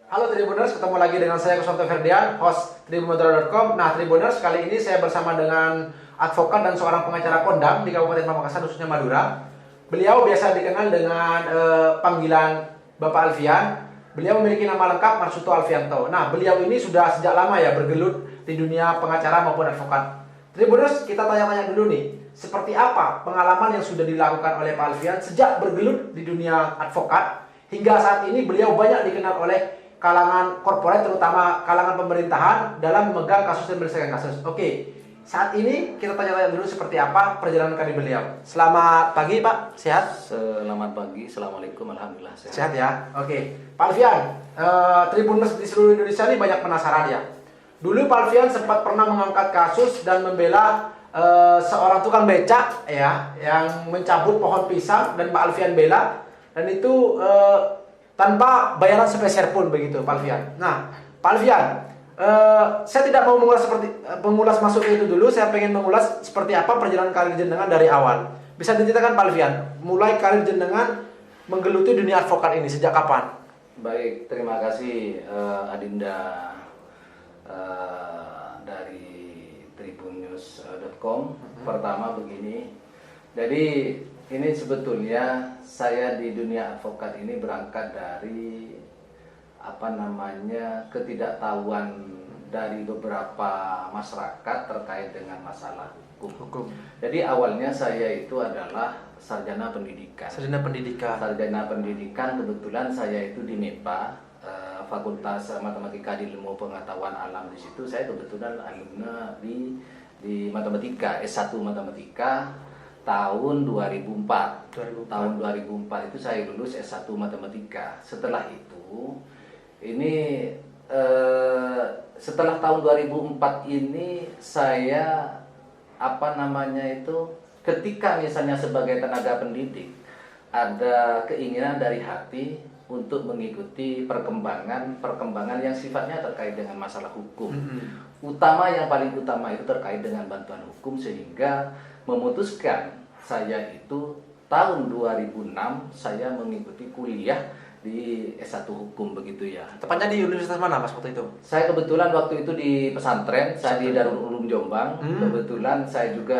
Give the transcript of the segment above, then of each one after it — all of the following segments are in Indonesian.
Halo Tribuners, ketemu lagi dengan saya Kuswanto Ferdian, host tribunmodal.com. Nah Tribuners, kali ini saya bersama dengan advokat dan seorang pengacara kondang di Kabupaten Pamekasan, khususnya Madura. Beliau biasa dikenal dengan panggilan Bapak Alfian. Beliau memiliki nama lengkap Marsuto Alfianto. Nah, beliau ini sudah sejak lama ya bergelut di dunia pengacara maupun advokat. Tribuners, kita tanya-tanya dulu nih, seperti apa pengalaman yang sudah dilakukan oleh Pak Alfian sejak bergelut di dunia advokat hingga saat ini beliau banyak dikenal oleh kalangan korporat, terutama kalangan pemerintahan dalam memegang kasus dan menyelesaikan kasus. Oke, saat ini kita tanya-tanya dulu seperti apa perjalanan karir beliau. Selamat pagi Pak, sehat? Selamat pagi, assalamualaikum, alhamdulillah sehat. Sehat ya. Oke, Pak Alfian, Tribuners di seluruh Indonesia ini banyak penasaran ya. Dulu Pak Alfian sempat pernah mengangkat kasus dan membela seorang tukang becak ya yang mencabut pohon pisang dan Pak Alfian bela, dan itu tanpa bayaran sepeser pun begitu Pak Alfian. Nah, Pak Alfian, saya tidak mau mengulas masuk ke itu dulu. Saya pengen mengulas seperti apa perjalanan karir jenengan dari awal. Bisa diceritakan Pak Alfian, mulai karir jenengan menggeluti dunia advokat ini sejak kapan? Baik, terima kasih Adinda dari tribunnews.com. Pertama begini, jadi ini sebetulnya saya di dunia advokat ini berangkat dari ketidaktahuan dari beberapa masyarakat terkait dengan masalah hukum. Jadi awalnya saya itu adalah sarjana pendidikan. Sarjana pendidikan, kebetulan saya itu di MEPA, Fakultas Matematika di Ilmu Pengetahuan Alam. Di situ saya kebetulan alumna di matematika, S1 matematika. Tahun 2004. Tahun 2004 itu saya lulus S1 matematika. Setelah itu setelah tahun 2004 ini saya ketika misalnya sebagai tenaga pendidik ada keinginan dari hati untuk mengikuti perkembangan yang sifatnya terkait dengan masalah hukum. Yang paling utama itu terkait dengan bantuan hukum, sehingga memutuskan saya itu tahun 2006 saya mengikuti kuliah di S1 hukum begitu ya. Tepatnya di universitas mana Mas waktu itu? Saya kebetulan waktu itu di pesantren, saya di Darul Ulum Jombang. Kebetulan saya juga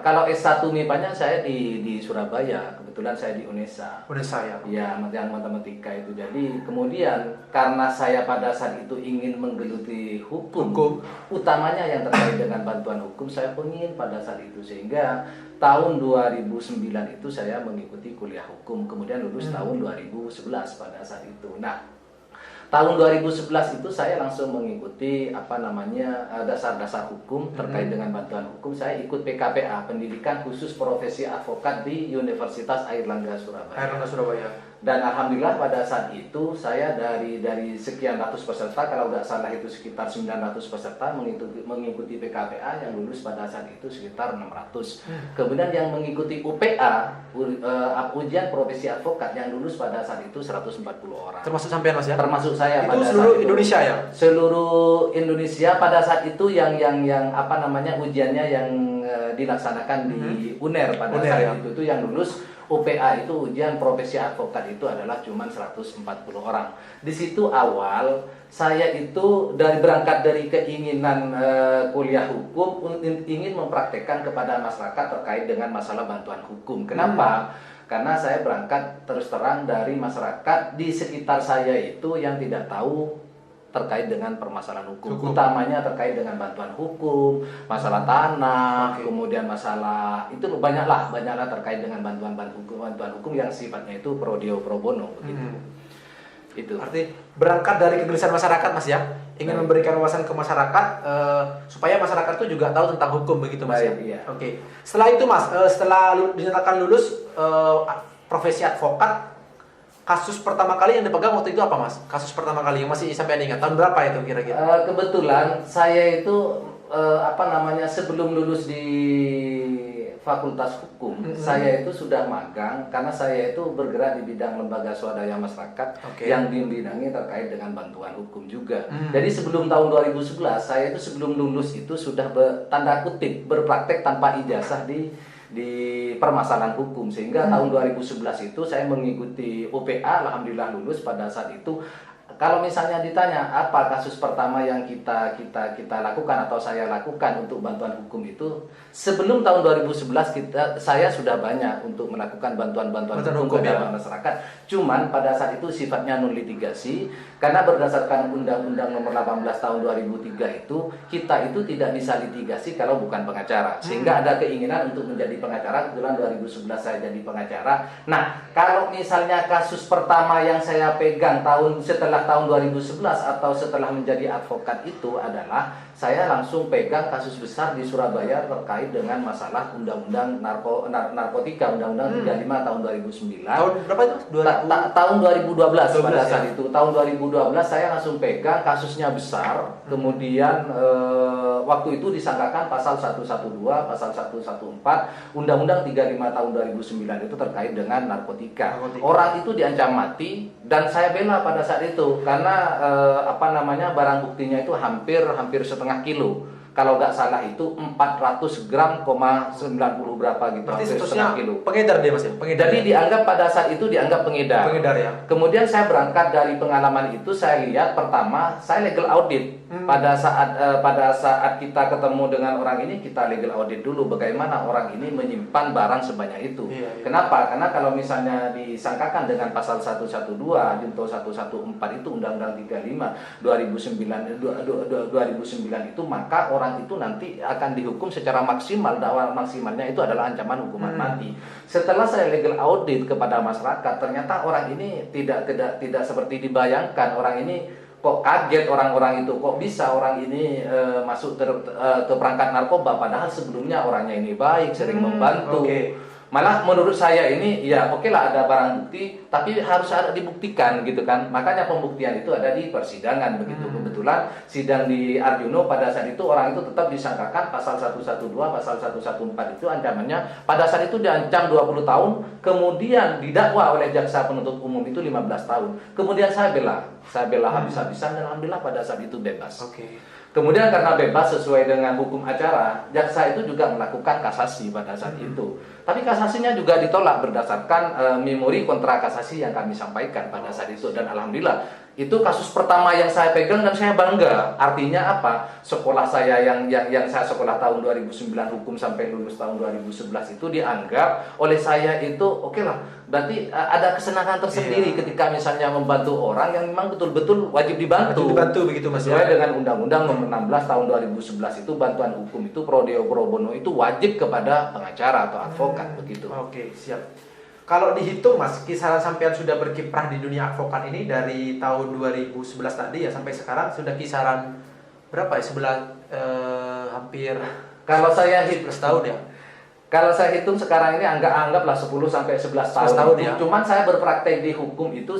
kalau S1 MIPA-nya saya di Surabaya, kebetulan saya di UNESA. UNESA ya. Ya, yang matematika itu. Jadi kemudian karena saya pada saat itu ingin menggeluti hukum, utamanya yang terkait dengan bantuan hukum, saya ingin pada saat itu, sehingga tahun 2009 itu saya mengikuti kuliah hukum, kemudian lulus tahun 2011 pada saat itu. Nah, tahun 2011 itu saya langsung mengikuti dasar-dasar hukum terkait dengan bantuan hukum. Saya ikut PKPA, Pendidikan Khusus Profesi Advokat di Universitas Airlangga Surabaya. Dan alhamdulillah pada saat itu saya dari sekian ratus peserta, kalau tidak salah itu sekitar 900 peserta mengikuti PKPA, yang lulus pada saat itu sekitar 600. Kemudian yang mengikuti UPA, ujian profesi advokat, yang lulus pada saat itu 140 orang. Termasuk sampean Mas ya? Termasuk saya. Itu seluruh Indonesia ya? Seluruh Indonesia pada saat itu yang ujiannya yang dilaksanakan di UNER pada saat itu yang lulus UPA itu ujian profesi advokat itu adalah cuma 140 orang. Di situ awal saya itu berangkat dari keinginan kuliah hukum, ingin mempraktekkan kepada masyarakat terkait dengan masalah bantuan hukum. Kenapa? Karena saya berangkat terus terang dari masyarakat di sekitar saya itu yang tidak tahu terkait dengan permasalahan hukum. Utamanya terkait dengan bantuan hukum, masalah tanah, kemudian masalah itu banyaklah terkait dengan bantuan hukum yang sifatnya itu pro deo pro bono begitu. Itu. Arti berangkat dari kegelisahan masyarakat Mas ya, ingin memberikan wawasan ke masyarakat supaya masyarakat itu juga tahu tentang hukum begitu Mas ya. Iya. Oke. Setelah itu Mas, setelah dinyatakan lulus profesi advokat, kasus pertama kali yang dipegang waktu itu apa Mas? Kasus pertama kali yang masih sampai ingat, tahun berapa itu kira-kira? Kebetulan saya itu sebelum lulus di Fakultas Hukum, saya itu sudah magang karena saya itu bergerak di bidang lembaga swadaya masyarakat yang dibidangi terkait dengan bantuan hukum juga. Jadi sebelum tahun 2011, saya itu sebelum lulus itu sudah tanda kutip berpraktek tanpa ijazah di permasalahan hukum, sehingga tahun 2011 itu saya mengikuti UPA, alhamdulillah lulus pada saat itu. Kalau misalnya ditanya apa kasus pertama yang kita lakukan atau saya lakukan untuk bantuan hukum itu, sebelum tahun 2011 saya sudah banyak untuk melakukan bantuan-bantuan hukum kepada masyarakat. Cuman pada saat itu sifatnya non litigasi karena berdasarkan Undang-Undang Nomor 18 Tahun 2003 itu kita itu tidak bisa litigasi kalau bukan pengacara. Sehingga ada keinginan untuk menjadi pengacara. Kebetulan 2011 saya jadi pengacara. Nah, kalau misalnya kasus pertama yang saya pegang setelah tahun 2011 atau setelah menjadi advokat itu adalah saya langsung pegang kasus besar di Surabaya terkait dengan masalah Undang-Undang Narkotika, Undang-Undang 35 tahun 2009. Tahun berapa itu? Tahun 2012 pada saat itu. Tahun 2012 saya langsung pegang, kasusnya besar. Kemudian waktu itu disangkakan pasal 112, pasal 114, Undang-Undang 35 tahun 2009 itu terkait dengan narkotika. Orang itu diancam mati dan saya bela pada saat itu karena barang buktinya itu hampir setengah kilo. Kalau nggak salah itu 400 gram, 90 berapa gitu. Berarti hampir statusnya setengah kilo. pengedar dia Mas ya? Pengedar. Jadi dianggap pada saat itu dianggap pengedar. Pengedar ya. Kemudian saya berangkat dari pengalaman itu, saya lihat pertama saya legal audit. Pada saat kita ketemu dengan orang ini, kita legal audit dulu bagaimana orang ini menyimpan barang sebanyak itu. Iya. Kenapa? Karena kalau misalnya disangkakan dengan pasal 112 junto 114 itu Undang-Undang 35 2009 itu, maka orang itu nanti akan dihukum secara maksimal. Dakwaan maksimalnya itu adalah ancaman hukuman mati. Setelah saya legal audit kepada masyarakat, ternyata orang ini tidak seperti dibayangkan. Orang ini kok kaget, orang-orang itu kok bisa orang ini masuk ke perangkat narkoba, padahal sebelumnya orangnya ini baik, sering membantu. Malah menurut saya ini ya oke lah ada barang bukti, tapi harus ada dibuktikan gitu kan. Makanya pembuktian itu ada di persidangan begitu. Kebetulan sidang di Arjuno pada saat itu orang itu tetap disangkakan pasal 112, pasal 114 itu ancamannya pada saat itu diancam 20 tahun, kemudian didakwa oleh jaksa penuntut umum itu 15 tahun. Kemudian saya bela habis-habisan dan alhamdulillah pada saat itu bebas. Kemudian karena bebas sesuai dengan hukum acara, jaksa itu juga melakukan kasasi pada saat itu. Tapi kasasinya juga ditolak berdasarkan memori kontra kasasi yang kami sampaikan pada saat itu. Dan alhamdulillah itu kasus pertama yang saya pegang dan saya bangga. Artinya apa? Sekolah saya yang saya sekolah tahun 2009 hukum sampai lulus tahun 2011 itu dianggap oleh saya itu oke lah. Berarti ada kesenangan tersendiri ketika misalnya membantu orang yang memang betul-betul wajib dibantu. Begitu Mas. Sesuai dengan Undang-Undang Nomor 16 tahun 2011 itu bantuan hukum itu pro bono itu wajib kepada pengacara atau advokat begitu. Oke, siap. Kalau dihitung Mas, kisaran sampean sudah berkiprah di dunia advokat ini dari tahun 2011 tadi ya sampai sekarang sudah kisaran berapa ya? Hampir kalau saya hitung tahun ya. Kalau saya hitung sekarang ini anggaplah 10 sampai 11 tahun ya. Cuman saya berpraktek di hukum itu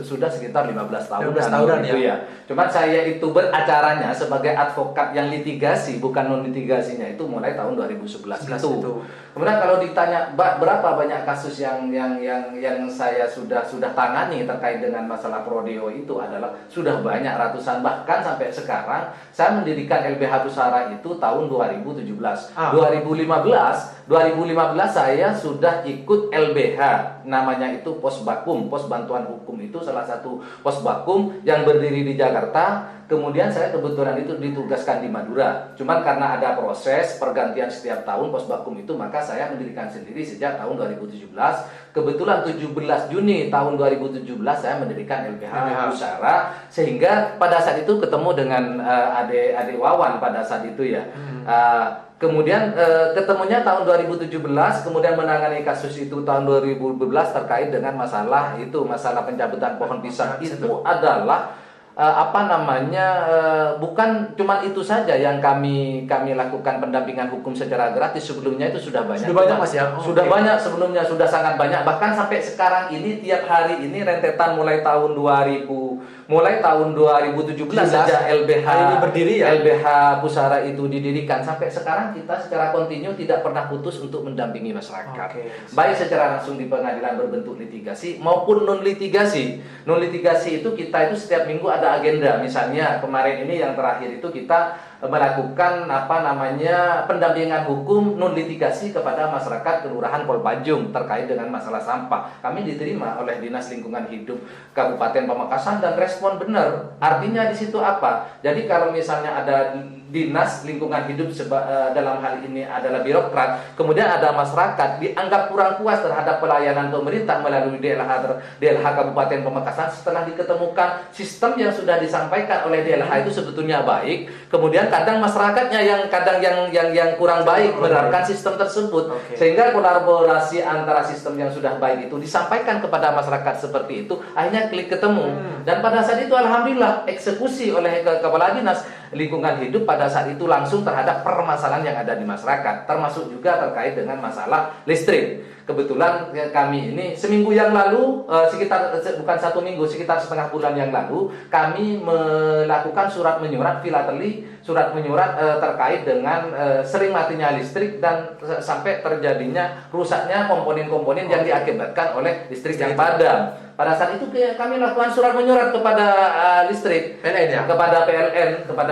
sudah sekitar 15 tahun. 15 tahunan gitu ya. Cuman saya itu beracaranya sebagai advokat yang litigasi, bukan non litigasinya itu mulai tahun 2011 itu. Kemudian kalau ditanya berapa banyak kasus yang saya sudah tangani terkait dengan masalah prodeo itu adalah sudah banyak ratusan, bahkan sampai sekarang saya mendirikan LBH Pusara itu tahun 2017. 2015 saya sudah ikut LBH, namanya itu Pos Bakum, Pos Bantuan Hukum itu salah satu pos bakum yang berdiri di Jakarta. Kemudian saya kebetulan itu ditugaskan di Madura. Cuman karena ada proses pergantian setiap tahun pos bakum itu, maka saya mendirikan sendiri sejak tahun 2017. Kebetulan 17 Juni tahun 2017 saya mendirikan LBH Pusara, sehingga pada saat itu ketemu dengan adik Wawan pada saat itu ya. Kemudian ketemunya tahun 2017, kemudian menangani kasus itu tahun 2012 terkait dengan masalah pencabutan pohon pisang. Itu adalah bukan cuma itu saja yang kami lakukan pendampingan hukum secara gratis. Sebelumnya itu sudah banyak. Sudah banyak Mas ya? Sudah banyak sebelumnya, sudah sangat banyak. Bahkan sampai sekarang ini tiap hari ini rentetan mulai tahun 2017 sejak LBH ini berdiri ya. LBH Pusara itu didirikan sampai sekarang kita secara kontinu tidak pernah putus untuk mendampingi masyarakat. Baik secara langsung di pengadilan berbentuk litigasi maupun non litigasi. Non litigasi itu kita itu setiap minggu ada agenda. Misalnya kemarin ini yang terakhir itu kita melakukan pendampingan hukum non litigasi kepada masyarakat Kelurahan Kolpanjung terkait dengan masalah sampah. Kami diterima oleh Dinas Lingkungan Hidup Kabupaten Pamekasan dan respon benar. Artinya di situ apa? Jadi kalau misalnya ada Dinas Lingkungan Hidup dalam hal ini adalah birokrat, kemudian ada masyarakat dianggap kurang puas terhadap pelayanan pemerintah melalui DLH Kabupaten Pamekasan setelah diketemukan sistem yang sudah disampaikan oleh DLH itu sebetulnya baik, kemudian kadang masyarakatnya yang kurang baik menerapkan sistem tersebut, sehingga kolaborasi antara sistem yang sudah baik itu disampaikan kepada masyarakat seperti itu, akhirnya klik ketemu. Dan pada saat itu alhamdulillah eksekusi oleh Kepala Dinas Lingkungan Hidup pada saat itu langsung terhadap permasalahan yang ada di masyarakat, termasuk juga terkait dengan masalah listrik. Kebetulan kami ini seminggu yang lalu, sekitar setengah bulan yang lalu, kami melakukan surat menyurat filateli, surat menyurat terkait dengan sering matinya listrik dan sampai terjadinya rusaknya komponen-komponen yang diakibatkan oleh listrik yang padam. Pada saat itu kami lakukan surat menyurat kepada listrik, PLN ya? Kepada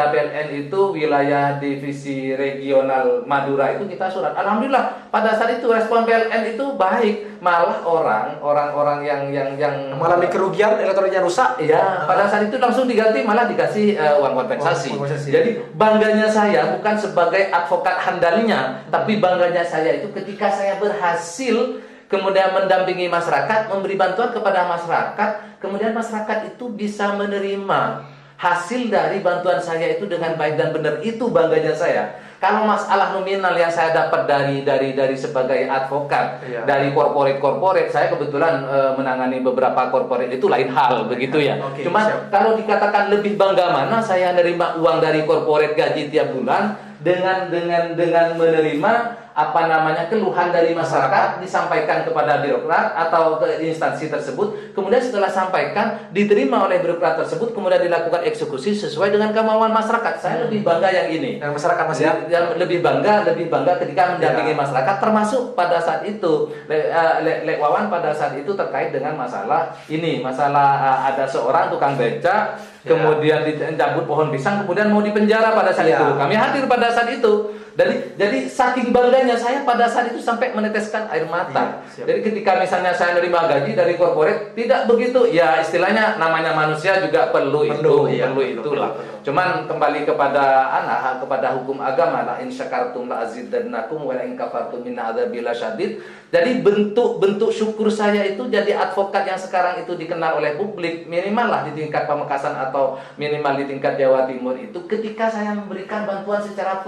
PLN itu wilayah divisi regional Madura itu kita surat. Alhamdulillah pada saat itu respon PLN itu baik, malah orang-orang yang mengalami kerugian elektroniknya rusak. Ya, pada saat itu langsung diganti, malah dikasih uang kompensasi. Jadi bangganya saya bukan sebagai advokat handalnya, tapi bangganya saya itu ketika saya berhasil kemudian mendampingi masyarakat, memberi bantuan kepada masyarakat, kemudian masyarakat itu bisa menerima hasil dari bantuan saya itu dengan baik dan benar. Itu bangganya saya. Kalau masalah nominal yang saya dapat dari sebagai advokat, dari korporat, saya kebetulan menangani beberapa korporat itu lain hal begitu ya. Cuma kalau dikatakan lebih bangga mana saya menerima uang dari korporat gaji tiap bulan dengan menerima keluhan dari masyarakat disampaikan kepada birokrat atau ke instansi tersebut, kemudian setelah sampaikan diterima oleh birokrat tersebut, kemudian dilakukan eksekusi sesuai dengan kemauan masyarakat. Saya lebih bangga yang ini. Yang masyarakat Mas ya? Yang lebih bangga ketika mendampingi masyarakat, termasuk pada saat itu Lek Wawan pada saat itu terkait dengan masalah ini, ada seorang tukang beca kemudian dicabut pohon pisang, kemudian mau dipenjara pada saat itu. Kami hadir pada saat itu. Jadi saking bangganya saya pada saat itu sampai meneteskan air mata. Jadi ketika misalnya saya menerima gaji dari korporat, tidak begitu. Ya istilahnya namanya manusia juga perlu itulah. Cuman kembali kepada hukum agama, la in syakartum la azidannakum wa la in kafartum min adzabil syadid. Jadi bentuk syukur saya itu jadi advokat yang sekarang itu dikenal oleh publik, minimal lah di tingkat Pamekasan atau minimal di tingkat Jawa Timur itu ketika saya memberikan bantuan secara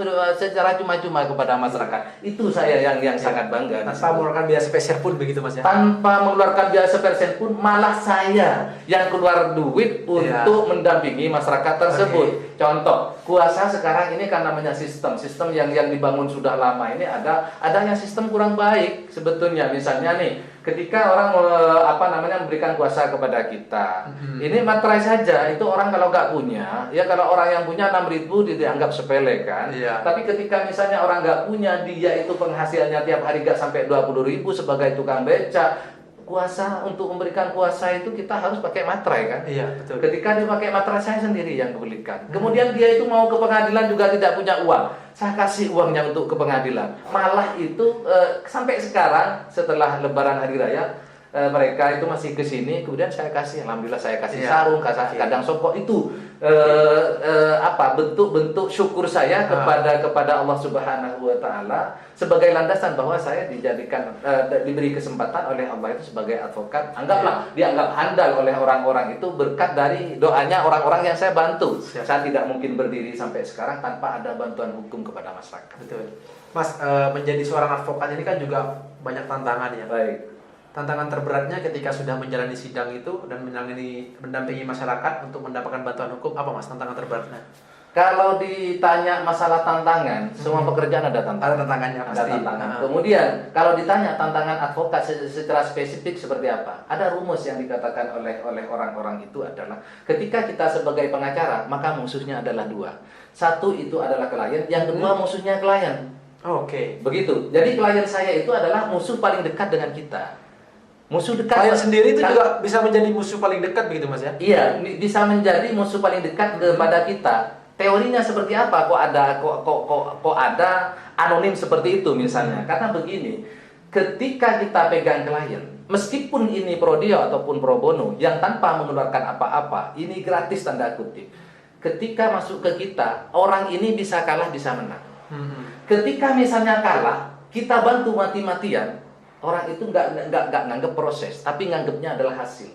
cuma-cuma kepada masyarakat. Itu saya yang sangat bangga. Tanpa mengeluarkan biaya spesial pun begitu Mas ya? Tanpa mengeluarkan biaya spesial pun, malah saya yang keluar duit untuk mendampingi masyarakat tersebut. Contoh, kuasa sekarang ini kan namanya sistem yang dibangun sudah lama ini ada yang sistem kurang baik sebetulnya. Misalnya nih, ketika orang memberikan kuasa kepada kita, ini materai saja itu orang kalau nggak punya, ya kalau orang yang punya 6.000 dianggap sepele kan. Tapi ketika misalnya orang nggak punya, dia itu penghasilannya tiap hari nggak sampai 20.000 sebagai tukang beca. Kuasa untuk memberikan kuasa itu kita harus pakai materai kan? Iya, betul. Ketika dia pakai materai, saya sendiri yang belikan. Kemudian dia itu mau ke pengadilan juga tidak punya uang. Saya kasih uangnya untuk ke pengadilan. Malah itu sampai sekarang setelah Lebaran Hari Raya, mereka itu masih ke sini, kemudian saya kasih, alhamdulillah saya kasih sarung, kadang songkok itu bentuk syukur saya kepada Allah Subhanahu wa taala sebagai landasan bahwa saya diberi kesempatan oleh Allah itu sebagai advokat. Dianggap handal oleh orang-orang itu berkat dari doanya orang-orang yang saya bantu. Saya tidak mungkin berdiri sampai sekarang tanpa ada bantuan hukum kepada masyarakat. Betul. Mas, menjadi seorang advokat ini kan juga banyak tantangan ya. Baik. Tantangan terberatnya ketika sudah menjalani sidang itu dan mendampingi masyarakat untuk mendapatkan bantuan hukum, apa Mas tantangan terberatnya? Kalau ditanya masalah tantangan, semua pekerjaan ada tantangan. Ada tantangannya pasti. Ada tantangan. Kemudian kalau ditanya tantangan advokat secara spesifik seperti apa? Ada rumus yang dikatakan oleh orang-orang itu adalah ketika kita sebagai pengacara, maka musuhnya adalah dua. Satu itu adalah klien, yang kedua musuhnya klien. Oke. Begitu. Jadi klien saya itu adalah musuh paling dekat dengan kita. Musuh dekat. Klien sendiri itu juga bisa menjadi musuh paling dekat begitu Mas ya? Iya, bisa menjadi musuh paling dekat kepada kita. teorinya seperti apa? Kok ada anonim seperti itu misalnya? Karena begini, ketika kita pegang klien, meskipun ini pro deal ataupun pro bono yang tanpa mengeluarkan apa-apa, ini gratis tanda kutip. Ketika masuk ke kita, orang ini bisa kalah bisa menang. Ketika misalnya kalah, kita bantu mati-matian, orang itu nggak nganggap proses, tapi nganggapnya adalah hasil.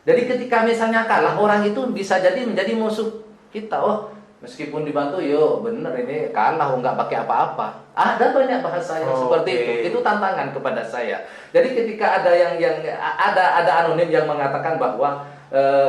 Jadi ketika misalnya kalah, orang itu bisa jadi menjadi musuh kita. Oh, meskipun dibantu, yo bener ini kalah, nggak pakai apa-apa. Ada banyak bahasa yang seperti itu tantangan kepada saya. Jadi ketika ada ada anonim yang mengatakan bahwa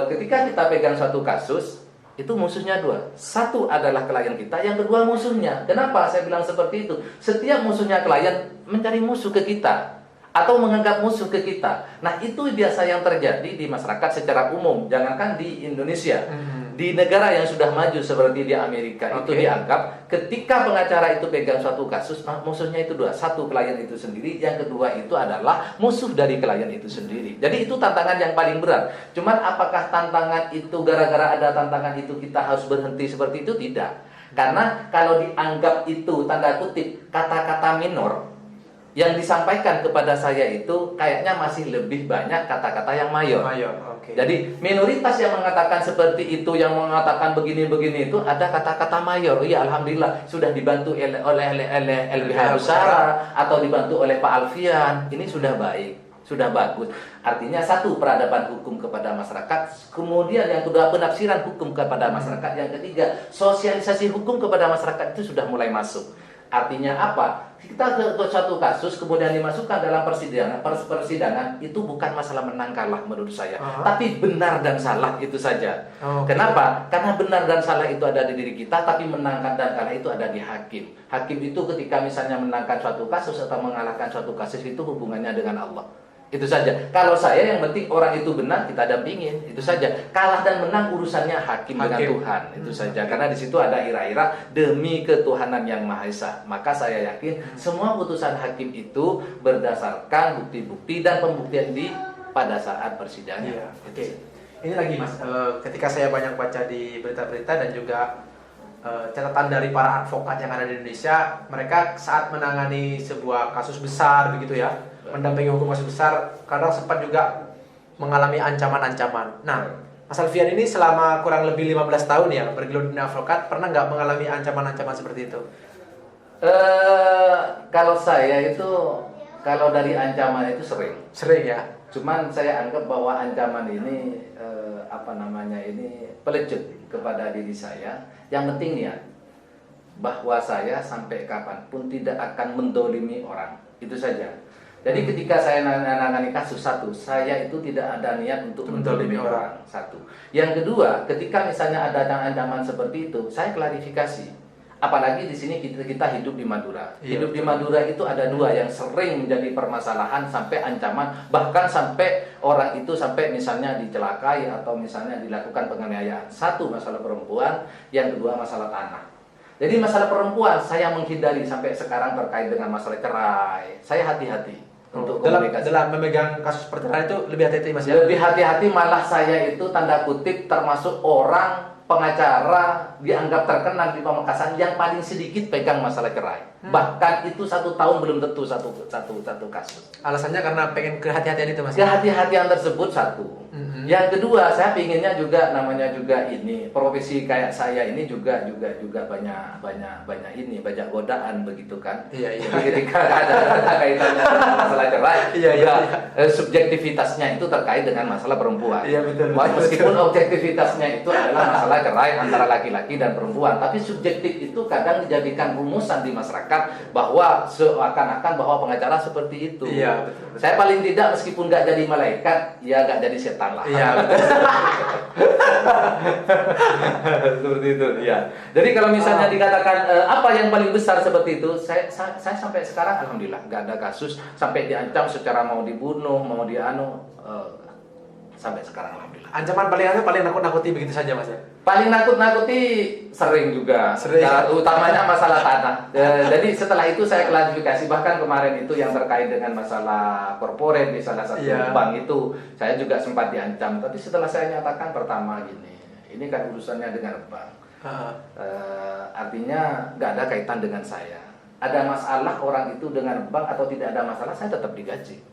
ketika kita pegang suatu kasus, itu musuhnya dua. Satu adalah klien kita, yang kedua musuhnya. Kenapa saya bilang seperti itu? Setiap musuhnya klien mencari musuh ke kita atau menganggap musuh ke kita. Nah, itu biasa yang terjadi di masyarakat secara umum. Jangankan di Indonesia, di negara yang sudah maju seperti di Amerika, itu dianggap ketika pengacara itu pegang suatu kasus, musuhnya itu dua. Satu, klien itu sendiri, yang kedua itu adalah musuh dari klien itu sendiri. Jadi itu tantangan yang paling berat. Cuman apakah tantangan itu gara-gara ada tantangan itu kita harus berhenti seperti itu? Tidak. Karena kalau dianggap itu tanda kutip kata-kata minor yang disampaikan kepada saya itu kayaknya masih lebih banyak kata-kata yang mayor. Jadi minoritas yang mengatakan seperti itu, yang mengatakan begini-begini itu ada kata-kata mayor. Iya, alhamdulillah sudah dibantu oleh LBH Usara atau dibantu oleh Pak Alfian. Ini sudah baik, sudah bagus. Artinya satu, peradaban hukum kepada masyarakat. Kemudian yang kedua, penafsiran hukum kepada masyarakat. Yang ketiga, sosialisasi hukum kepada masyarakat itu sudah mulai masuk. Artinya apa? Kita ke suatu kasus kemudian dimasukkan dalam persidangan itu bukan masalah menang kalah menurut saya, tapi benar dan salah itu saja. Kenapa? Karena benar dan salah itu ada di diri kita, tapi menangkan dan kalah itu ada di hakim. Hakim itu ketika misalnya menangkan suatu kasus atau mengalahkan suatu kasus itu hubungannya dengan Allah. Itu saja. Kalau saya yang penting orang itu benar, kita dampingin. Itu saja. Kalah dan menang urusannya hakim dengan Tuhan. Itu saja. Karena di situ ada ira-ira demi ketuhanan yang Maha Esa. Maka saya yakin semua putusan hakim itu berdasarkan bukti-bukti dan pembuktian pada saat persidangan. Ini lagi Mas, ketika saya banyak baca di berita-berita dan juga catatan dari para advokat yang ada di Indonesia, mereka saat menangani sebuah kasus besar begitu ya, mendampingi hukum kasus besar, kadang sempat juga mengalami ancaman-ancaman. Nah, Mas Alfian ini selama kurang lebih 15 tahun ya bergelut di advokat, pernah nggak mengalami ancaman-ancaman seperti itu? Kalau saya itu, kalau dari ancaman itu sering ya. Cuman saya anggap bahwa ancaman ini ini pelecut kepada diri saya. Yang penting niat, bahwa saya sampai kapanpun tidak akan mendolimi orang. Itu saja. Jadi ketika saya menangani kasus satu, saya itu tidak ada niat untuk mendolimi orang. Satu. Yang kedua, ketika misalnya ada ancaman seperti itu, saya klarifikasi. Apalagi di sini kita hidup di Madura. Hidup di Madura itu ada dua yang sering menjadi permasalahan sampai ancaman, bahkan sampai orang itu sampai misalnya dicelakai atau misalnya dilakukan penganiayaan. Satu, masalah perempuan, yang kedua masalah tanah. Jadi masalah perempuan saya menghindari sampai sekarang terkait dengan masalah cerai. Saya hati-hati untuk komunikasi. Dalam memegang kasus perceraian itu lebih hati-hati Mas ya? Lebih hati-hati, malah saya itu tanda kutip termasuk orang pengacara dianggap terkenal di Pamekasan yang paling sedikit pegang masalah cerai. Bahkan itu 1 tahun belum tentu satu kasus. Alasannya karena pengen kehati-hatian itu Mas? Kehati-hatian tersebut satu. Yang kedua, saya pinginnya juga namanya juga ini profesi kayak saya ini juga banyak godaan begitu kan. Jadi ketika ada kaitannya dengan masalah cerai, subjektivitasnya itu terkait dengan masalah perempuan. Meskipun objektivitasnya itu adalah masalah cerai antara laki-laki dan perempuan, tapi subjektif itu kadang dijadikan rumusan di masyarakat bahwa seakan-akan bahwa pengacara seperti itu. Saya paling tidak meskipun nggak jadi malaikat, ya nggak jadi setan lah. Seperti itu. Jadi kalau misalnya dikatakan apa yang paling besar seperti itu, saya sampai sekarang alhamdulillah nggak ada kasus sampai diancam secara mau dibunuh, mau sampai sekarang alhamdulillah. Ancaman paling nakut-nakuti begitu saja Mas ya? Paling nakut-nakuti sering juga. Utamanya masalah tanah. Jadi setelah itu saya klarifikasi, bahkan kemarin itu yang terkait dengan masalah corporate di salah satu bank itu, saya juga sempat diancam. Tapi setelah saya nyatakan pertama gini, ini kan urusannya dengan bank. Artinya nggak ada kaitan dengan saya. Ada masalah orang itu dengan bank atau tidak ada masalah, saya tetap digaji.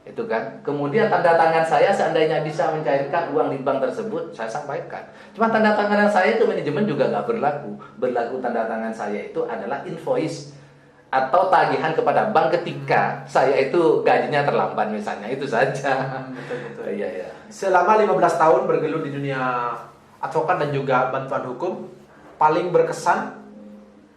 Itu kan. Kemudian tanda tangan saya seandainya bisa mencairkan uang di bank tersebut, saya sampaikan. Cuma tanda tangan saya itu manajemen juga nggak berlaku. Berlaku tanda tangan saya itu adalah invoice atau tagihan kepada bank ketika saya itu gajinya terlambat misalnya, itu saja. Betul. Iya. Selama 15 tahun bergelut di dunia advokat dan juga bantuan hukum, paling berkesan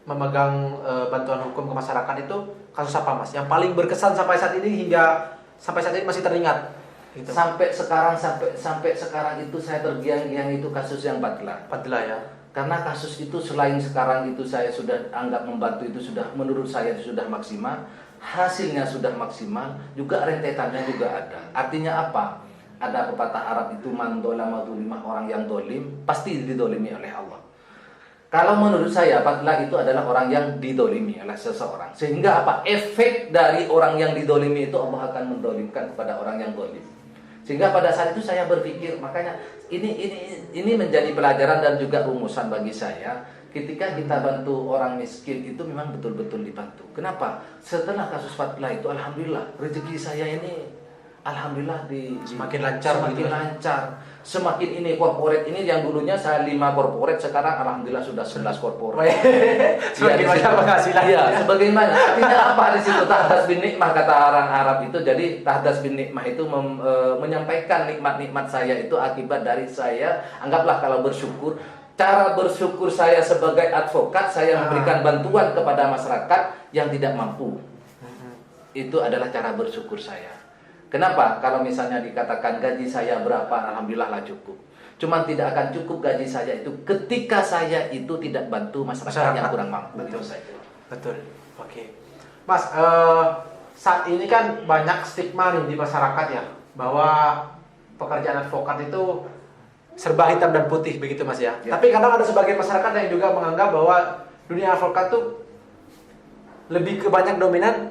memegang bantuan hukum ke masyarakat itu kasus apa, Mas? Yang paling berkesan sampai saat ini hingga sampai saat ini masih teringat. Gitu. Sampai sekarang itu saya tergiang-giang itu kasus yang Padla ya. Karena kasus itu selain sekarang itu saya sudah anggap membantu itu sudah menurut saya sudah maksimal, hasilnya sudah maksimal, juga rentetannya juga ada. Artinya apa? Ada pepatah Arab itu man dolama dulimah, orang yang dolim pasti didolimi oleh Allah. Kalau menurut saya Padla itu adalah orang yang didolimi oleh seseorang. Sehingga apa? Efek dari orang yang didolimi itu Allah akan mendolimkan kepada orang yang dolim. Sehingga pada saat itu saya berpikir, makanya ini menjadi pelajaran dan juga rumusan bagi saya. Ketika kita bantu orang miskin itu memang betul-betul dibantu. Kenapa? Setelah kasus Padla itu, alhamdulillah rezeki saya ini alhamdulillah semakin lancar. Semakin ini corporate ini yang dulunya saya 5 corporate, sekarang alhamdulillah sudah 11 corporate. Semakin banyak penghasilan. Ya, sebagaimana artinya apa di situ tahdas bin nikmah kata orang Arab itu. Jadi tahdas bin nikmah itu menyampaikan nikmat-nikmat saya itu akibat dari saya, anggaplah kalau bersyukur. Cara bersyukur saya sebagai advokat, saya memberikan bantuan kepada masyarakat yang tidak mampu. Itu adalah cara bersyukur saya. Kenapa? Kalau misalnya dikatakan gaji saya berapa, alhamdulillah lah cukup. Cuman tidak akan cukup gaji saya itu ketika saya itu tidak bantu masyarakat yang kurang mampu. Betul. Oke. Mas, saat ini kan banyak stigma nih di masyarakat ya, bahwa pekerjaan advokat itu serba hitam dan putih begitu, Mas ya. Tapi kadang ada sebagian masyarakat yang juga menganggap bahwa dunia advokat tuh lebih ke banyak dominan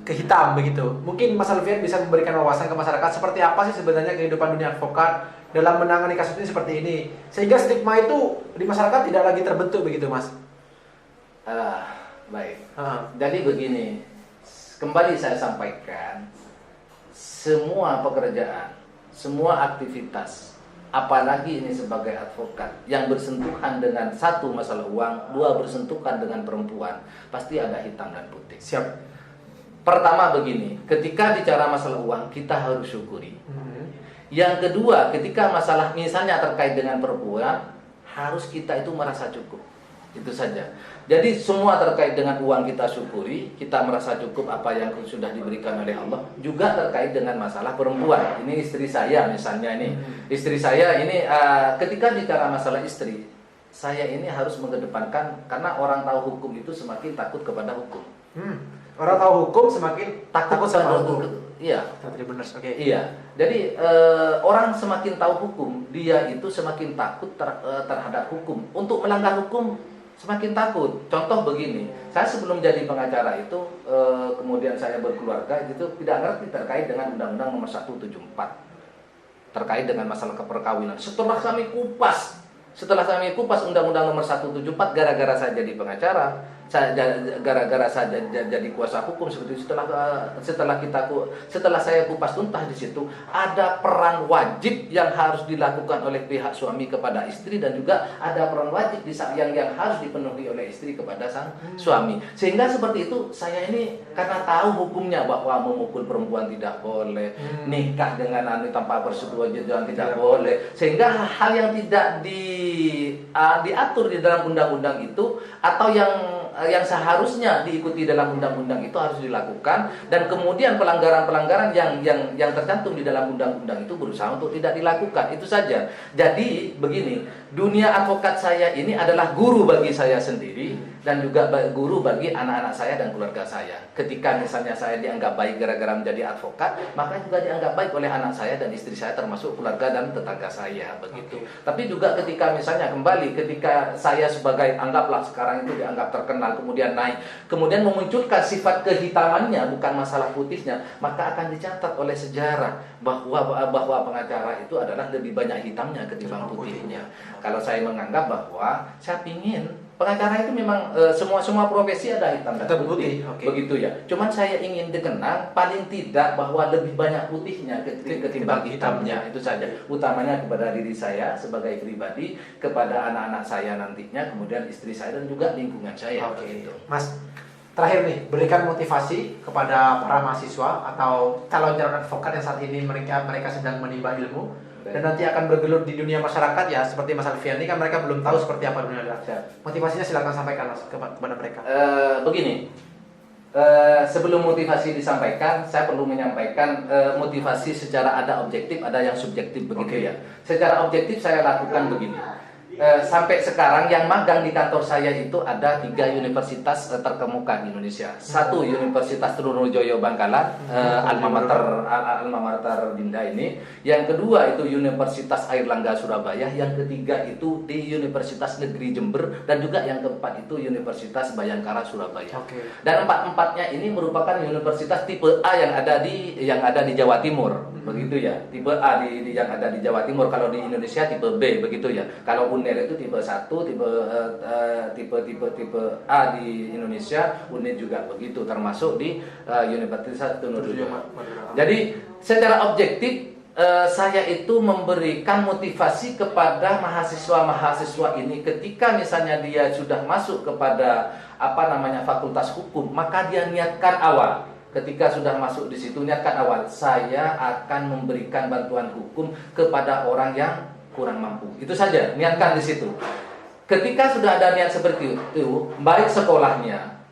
ke hitam begitu. Mungkin Mas Alfian bisa memberikan wawasan ke masyarakat seperti apa sih sebenarnya kehidupan dunia advokat dalam menangani kasus ini seperti ini, sehingga stigma itu di masyarakat tidak lagi terbentuk begitu, Mas. Baik. Jadi begini, kembali saya sampaikan, semua pekerjaan, semua aktivitas, apalagi ini sebagai advokat yang bersentuhan dengan satu masalah uang, dua bersentuhan dengan perempuan, pasti ada hitam dan putih. Siap. Pertama begini, ketika bicara masalah uang kita harus syukuri. Yang kedua, ketika masalah misalnya terkait dengan perempuan, harus kita itu merasa cukup. Itu saja. Jadi semua terkait dengan uang kita syukuri, kita merasa cukup apa yang sudah diberikan oleh Allah. Juga terkait dengan masalah perempuan. Ini istri saya misalnya ini. Istri saya ini ketika bicara masalah istri, saya ini harus mengedepankan, karena orang tahu hukum itu semakin takut kepada hukum. Orang tahu hukum semakin takut sama hukum. Iya. Oke. Iya. Jadi orang semakin tahu hukum, dia itu semakin takut terhadap hukum. Untuk melanggar hukum semakin takut. Contoh begini, saya sebelum jadi pengacara itu, kemudian saya berkeluarga itu tidak ngerti terkait dengan Undang-Undang Nomor 174 terkait dengan masalah keperkawinan. Setelah kami kupas Undang-Undang Nomor 174, gara-gara saya jadi pengacara, gara-gara saya jadi kuasa hukum seperti itu, setelah saya kupas tuntas di situ, ada peran wajib yang harus dilakukan oleh pihak suami kepada istri, dan juga ada peran wajib yang harus dipenuhi oleh istri kepada sang suami. Sehingga seperti itu, saya ini karena tahu hukumnya bahwa memukul perempuan tidak boleh, nikah dengan tanpa persetujuan tidak boleh, sehingga hal yang tidak diatur di dalam undang-undang itu, atau yang seharusnya diikuti dalam undang-undang itu harus dilakukan, dan kemudian pelanggaran-pelanggaran yang tercantum di dalam undang-undang itu berusaha untuk tidak dilakukan. Itu saja. Jadi begini, dunia advokat saya ini adalah guru bagi saya sendiri, dan juga guru bagi anak-anak saya dan keluarga saya. Ketika misalnya saya dianggap baik gara-gara menjadi advokat, maka juga dianggap baik oleh anak saya dan istri saya, termasuk keluarga dan tetangga saya begitu. Tapi juga ketika misalnya kembali, ketika saya sebagai, anggaplah sekarang itu dianggap terkenal terkenal, kemudian naik, kemudian memunculkan sifat kehitamannya, bukan masalah putihnya, maka akan dicatat oleh sejarah bahwa pengacara itu adalah lebih banyak hitamnya ketimbang putihnya. Kalau saya menganggap bahwa saya ingin pengacara itu memang semua profesi ada hitam dan putih, begitu ya. Cuman saya ingin dikenang paling tidak bahwa lebih banyak putihnya ketimbang hitamnya, itu saja. Utamanya kepada diri saya sebagai pribadi, kepada anak-anak saya nantinya, kemudian istri saya dan juga lingkungan saya. Begitu. Mas, terakhir nih, berikan motivasi kepada para mahasiswa atau calon-calon advokat yang saat ini mereka sedang menimba ilmu dan nanti akan bergelut di dunia masyarakat ya, seperti Mas Alfian ini kan mereka belum tahu seperti apa dunia masyarakat. Motivasinya silakan sampaikan Mas kepada mereka. Begini, sebelum motivasi disampaikan, saya perlu menyampaikan motivasi secara ada objektif, ada yang subjektif begitu ya. Secara objektif saya lakukan begini. Sampai sekarang yang magang di kantor saya itu ada 3 universitas terkemuka di Indonesia. 1 Universitas Trunojoyo Bangkalan, alma mater Dinda ini. Yang kedua itu Universitas Airlangga Surabaya. Yang ketiga itu di Universitas Negeri Jember, dan juga yang keempat itu Universitas Bayangkara Surabaya. Dan empat-empatnya ini merupakan universitas tipe A yang ada di Jawa Timur, begitu ya. Tipe A yang ada di Jawa Timur. Kalau di Indonesia tipe B, begitu ya. Kalau itu tipe 1, tipe A di Indonesia, UNED juga begitu, termasuk di Universitas Trunojoyo. Jadi secara objektif saya itu memberikan motivasi kepada mahasiswa-mahasiswa ini ketika misalnya dia sudah masuk kepada fakultas hukum, maka dia niatkan awal. Ketika sudah masuk di situ, niatkan awal, saya akan memberikan bantuan hukum kepada orang yang kurang mampu. Itu saja, niatkan di situ. Ketika sudah ada niat seperti itu, baik sekolahnya,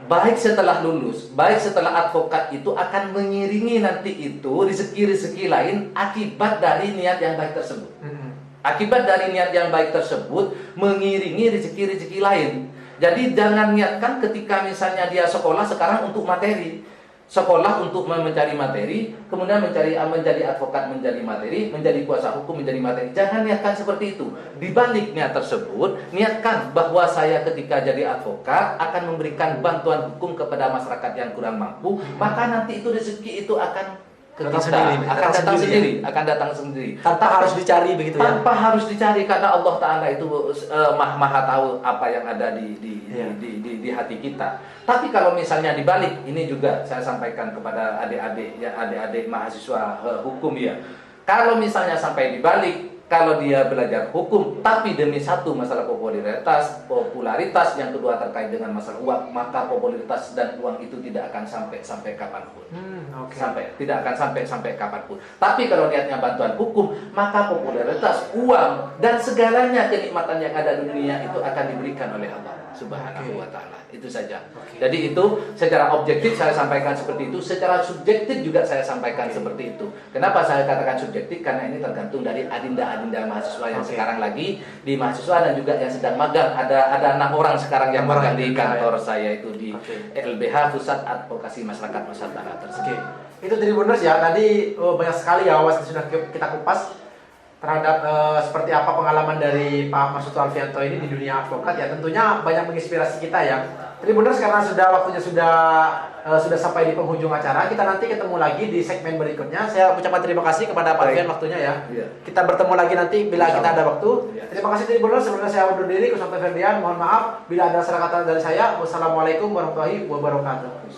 baik setelah lulus, baik setelah advokat itu akan mengiringi nanti itu rezeki-rezeki lain akibat dari niat yang baik tersebut. Akibat dari niat yang baik tersebut mengiringi rezeki-rezeki lain. Jadi jangan niatkan ketika misalnya dia sekolah sekarang untuk materi. Sekolah untuk mencari materi, kemudian menjadi advokat menjadi materi, menjadi kuasa hukum menjadi materi. Jangan niatkan seperti itu. Di balik niat tersebut, niatkan bahwa saya ketika jadi advokat akan memberikan bantuan hukum kepada masyarakat yang kurang mampu, maka nanti itu rezeki itu akan akan datang sendiri tanpa harus dicari begitu ya. Tanpa harus dicari, karena Allah Ta'ala itu maha tahu apa yang ada di hati kita. Tapi kalau misalnya dibalik, ini juga saya sampaikan kepada adik-adik mahasiswa hukum ya. Kalau misalnya sampai dibalik, kalau dia belajar hukum tapi demi satu masalah popularitas, yang kedua terkait dengan masalah uang, maka popularitas dan uang itu tidak akan sampai kapanpun. Tidak akan sampai kapanpun. Tapi kalau niatnya bantuan hukum, maka popularitas, uang, dan segalanya kenikmatan yang ada di dunia itu akan diberikan oleh Allah Subhanahu wa Ta'ala. Itu saja. Jadi itu secara objektif saya sampaikan seperti itu, secara subjektif juga saya sampaikan seperti itu. Kenapa saya katakan subjektif? Karena ini tergantung dari adinda mahasiswa yang sekarang lagi di mahasiswa dan juga yang sedang magang. Ada 6 orang sekarang yang magang di kantor saya itu di LBH, Pusat Advokasi Masyarakat Nusantara tersebut. Itu Tribuners ya, tadi banyak sekali ya wawasan sudah kita kupas terhadap seperti apa pengalaman dari Pak Mas Alfianto ini di dunia advokat ya. Tentunya banyak menginspirasi kita ya. Tribuners, karena waktunya sudah sampai di penghujung acara, kita nanti ketemu lagi di segmen berikutnya. Saya ucapkan terima kasih kepada Pak Alfian waktunya ya. Kita bertemu lagi nanti bila kita ada waktu. Terima kasih Tribuners. Sebelumnya saya undur diri, Kuswanto Ferdian. Mohon maaf bila ada salah kata dari saya. Wassalamualaikum warahmatullahi wabarakatuh.